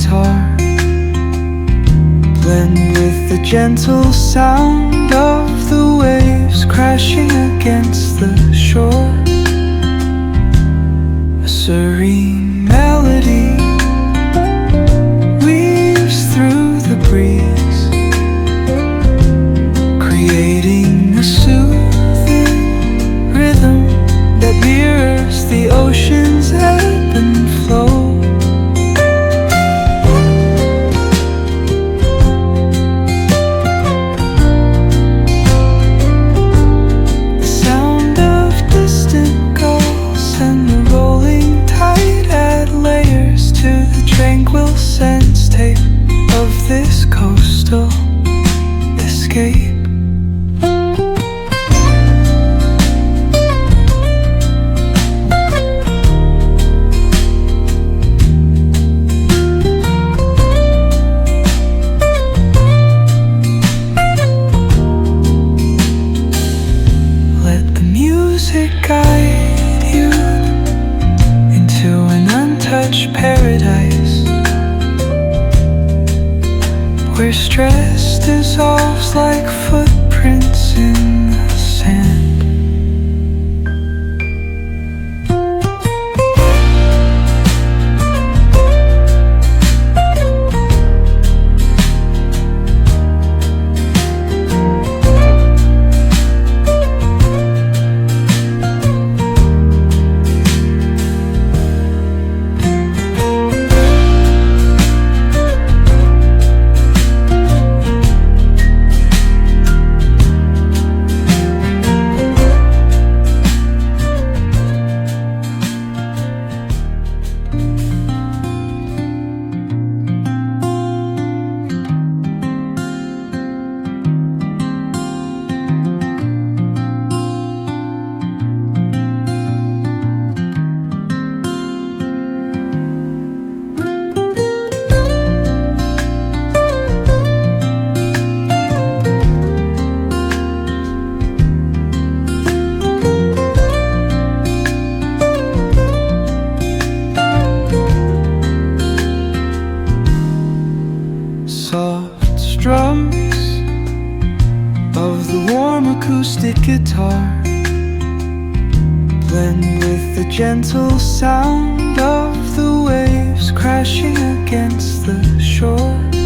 guitar, blend with the gentle sound of the waves crashing against the shore. A serene melody weaves through the breeze, creating a soothing rhythm that mirrors the ocean's ebb and flow. The sound of distant gulls and the rolling tide add layers to the tranquil sense tape of this coastal escape. Guide you into an untouched paradise, where stress dissolves like footprints in the sand. Soft strums of the warm acoustic guitar blend with the gentle sound of the waves crashing against the shore.